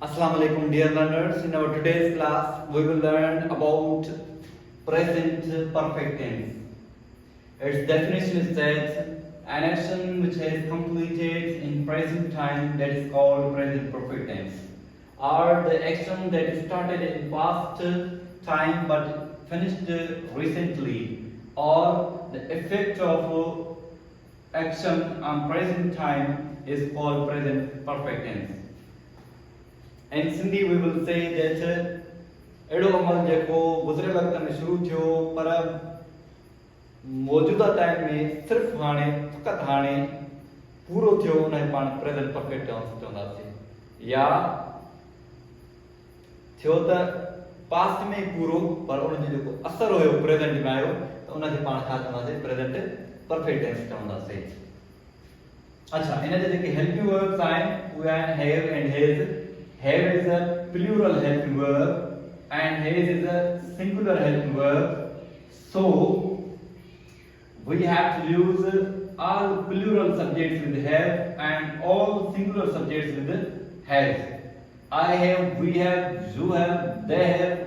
Assalamu alaikum dear learners. In our today's class we will learn about present perfect tense. Its definition says an action which has completed in present time, that is called present perfect tense, or the action that is started in past time but finished recently, or the effect of action on present time is called present perfect tense. In Sindhi we will say that अहिड़ो अमल जेको गुज़िरियल वक़्त में शुरू थियो पर मौजूदा time में सिर्फ़ हाणे फ़क़त हाणे पूरो थियो, उनखे पाण प्रेज़ेंट परफेक्ट टेंस चवंदासीं। या थियो त पास्ट में पूरो पर उनजो जेको असर हुयो प्रेज़ेंट में आयो त उनखे पाण छा चवंदासीं, प्रेज़ेंट परफेक्ट टेंस चवंदासीं। अच्छा, इन जे जेके हेल्पिंग वर्ब्स आहिनि उहे आहिनि have and has. Have is a plural helping verb and has is a singular helping verb. So we have to use all plural subjects with have and all singular subjects with has. I have, we have, you have, they have,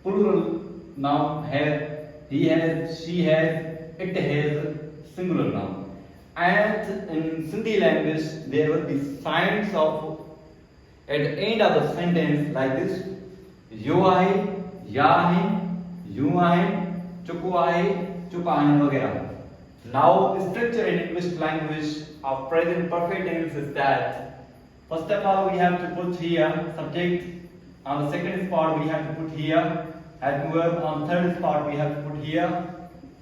plural noun have, he has, she has, it has, singular noun. And in Sindhi language there will be signs of at the end of the sentence like this: yo aahe, ya aahin, you aahin, chuku aahe, chuka aahin, वगैरह. Now the structure in English language of present perfect tense is that first of all we have to put here subject, on the second spot we have to put here helping verb, on third spot we have to put here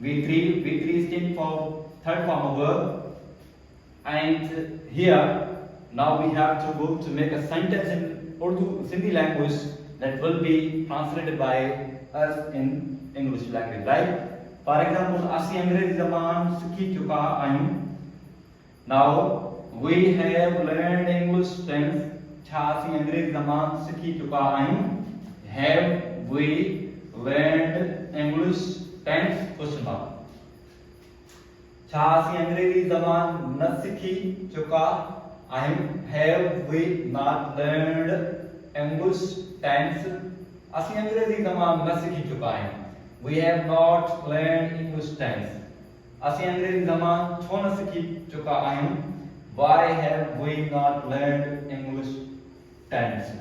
V3 stand for third form of verb, and here now we have to go to make a sentence in Urdu Sindhi language that will be translated by us in English language, right? For example, assi अंग्रेजी ज़बान सीखी चुका आहियूं. Now we have learned English tense. छा असीं अंग्रेजी ज़बान सीखी चुका आहियूं? Have we learned English tense? Question mark. छा असीं अंग्रेजी ज़बान न सीखी चुका have we not learned English tense? असीं अंग्रेजी ज़बान न सीखी चुका आहियूं. We have not learned English tense. असीं अंग्रेजी ज़बान छो न सीखी चुका आहियूं? Why have we not learned English tense?